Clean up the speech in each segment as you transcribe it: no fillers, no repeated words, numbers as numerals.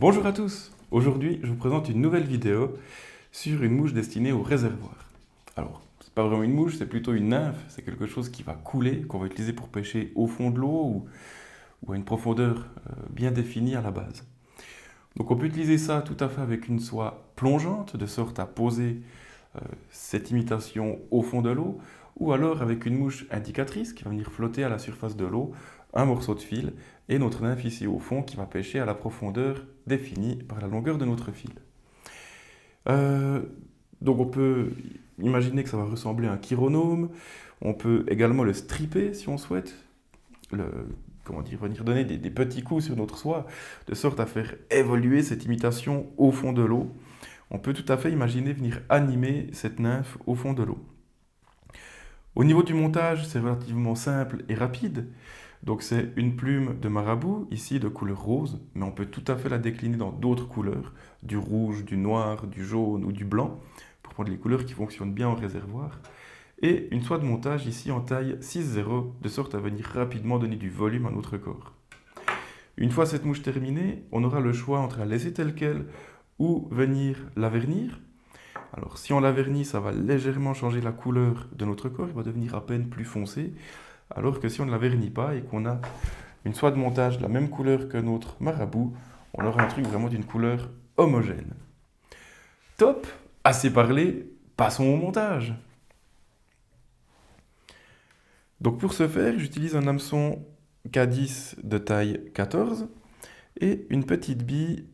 Bonjour à tous! Aujourd'hui, je vous présente une nouvelle vidéo sur une mouche destinée au réservoir. Alors, c'est pas vraiment une mouche, c'est plutôt une nymphe, c'est quelque chose qui va couler, qu'on va utiliser pour pêcher au fond de l'eau ou à une profondeur bien définie à la base. Donc on peut utiliser ça tout à fait avec une soie plongeante, de sorte à poser cette imitation au fond de l'eau, ou alors avec une mouche indicatrice qui va venir flotter à la surface de l'eau, un morceau de fil, et notre nymphe ici au fond qui va pêcher à la profondeur définie par la longueur de notre fil. Euh, donc on peut imaginer que ça va ressembler à un chironome, on peut également le stripper si on souhaite, le, comment dire, venir donner des petits coups sur notre soie, de sorte à faire évoluer cette imitation au fond de l'eau. On peut tout à fait imaginer venir animer cette nymphe au fond de l'eau. Au niveau du montage, c'est relativement simple et rapide. Donc c'est une plume de marabout, ici de couleur rose, mais on peut tout à fait la décliner dans d'autres couleurs, du rouge, du noir, du jaune ou du blanc, pour prendre les couleurs qui fonctionnent bien en réservoir. Et une soie de montage ici en taille 6-0, de sorte à venir rapidement donner du volume à notre corps. Une fois cette mouche terminée, on aura le choix entre la laisser telle qu'elle ou venir la vernir. Alors si on la vernit, ça va légèrement changer la couleur de notre corps, il va devenir à peine plus foncé, alors que si on ne la vernit pas et qu'on a une soie de montage de la même couleur que notre marabout, on aura un truc vraiment d'une couleur homogène. Top, assez parlé, passons au montage. Donc pour ce faire, j'utilise un hameçon K10 de taille 14 et une petite bille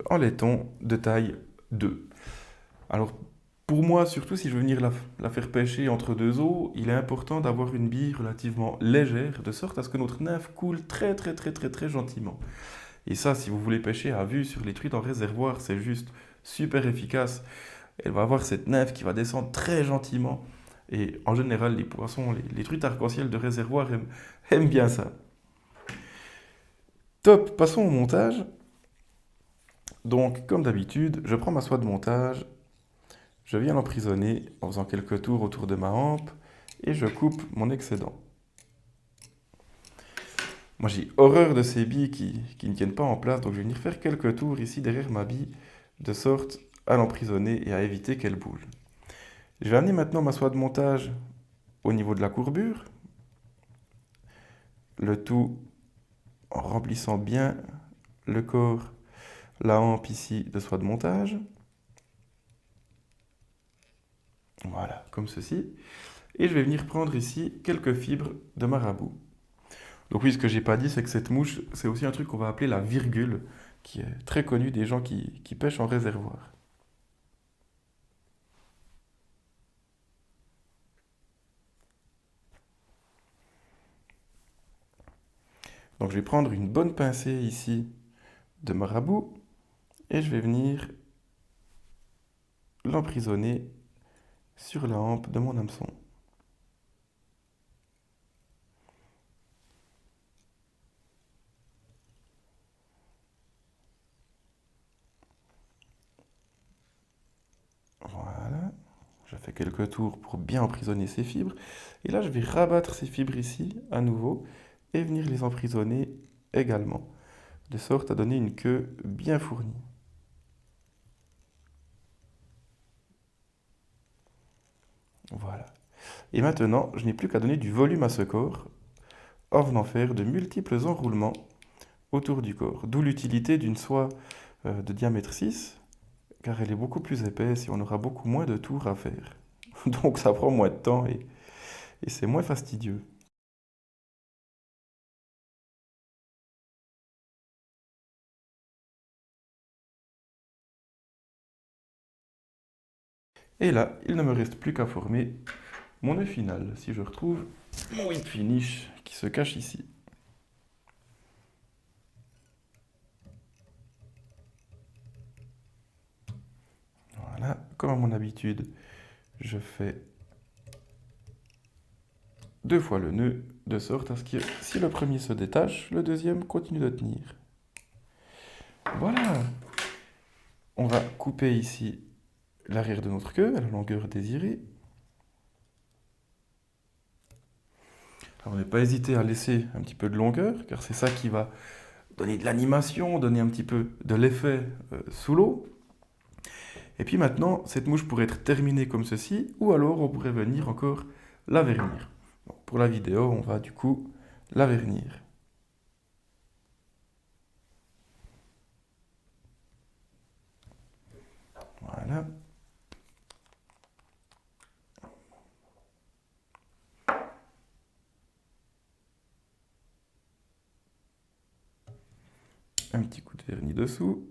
en laiton de taille 2. Alors pour moi, surtout si je veux venir la faire pêcher entre deux eaux, il est important d'avoir une bille relativement légère, de sorte à ce que notre nymphe coule très très très très très gentiment. Et ça, si vous voulez pêcher à vue sur les truites en réservoir, c'est juste super efficace. Elle va avoir cette nymphe qui va descendre très gentiment. Et en général, les poissons, les truites arc-en-ciel de réservoir aiment bien ça. Top, passons au montage. Donc, comme d'habitude, je prends ma soie de montage, je viens l'emprisonner en faisant quelques tours autour de ma hampe et je coupe mon excédent. Moi, j'ai horreur de ces billes qui ne tiennent pas en place, donc je vais venir faire quelques tours ici derrière ma bille, de sorte à l'emprisonner et à éviter qu'elle bouge. Je vais amener maintenant ma soie de montage au niveau de la courbure, le tout en remplissant bien le corps, la hampe ici de soie de montage. Voilà, comme ceci. Et je vais venir prendre ici quelques fibres de marabout. Donc oui, ce que j'ai pas dit, c'est que cette mouche, c'est aussi un truc qu'on va appeler la virgule, qui est très connu des gens qui pêchent en réservoir. Donc je vais prendre une bonne pincée ici de marabout et je vais venir l'emprisonner sur la hampe de mon hameçon. Voilà, je fais quelques tours pour bien emprisonner ces fibres. Et là, je vais rabattre ces fibres ici à nouveau et venir les emprisonner également, de sorte à donner une queue bien fournie. Voilà. Et maintenant, je n'ai plus qu'à donner du volume à ce corps en venant faire de multiples enroulements autour du corps. D'où l'utilité d'une soie de diamètre 6, car elle est beaucoup plus épaisse et on aura beaucoup moins de tours à faire. Donc ça prend moins de temps et c'est moins fastidieux. Et là, il ne me reste plus qu'à former mon œuf final, si je retrouve mon whip finish qui se cache ici. Voilà, comme à mon habitude, je fais deux fois le nœud, de sorte à ce que si le premier se détache, le deuxième continue de tenir. Voilà, on va couper ici l'arrière de notre queue à la longueur désirée. Alors, ne pas hésiter à laisser un petit peu de longueur, car c'est ça qui va donner de l'animation, donner un petit peu de l'effet sous l'eau. Et puis maintenant, cette mouche pourrait être terminée comme ceci, ou alors on pourrait venir encore la vernir. Bon, pour la vidéo, on va du coup la vernir. Voilà. Un petit coup de vernis dessous.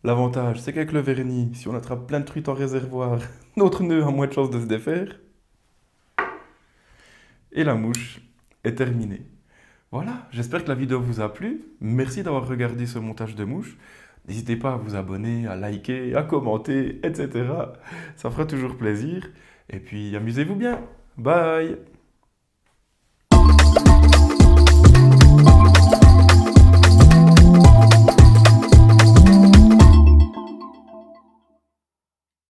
L'avantage, c'est qu'avec le vernis, si on attrape plein de truites en réservoir, notre nœud a moins de chances de se défaire. Et la mouche est terminée. Voilà, j'espère que la vidéo vous a plu. Merci d'avoir regardé ce montage de mouche. N'hésitez pas à vous abonner, à liker, à commenter, etc. Ça fera toujours plaisir. Et puis, amusez-vous bien. Bye!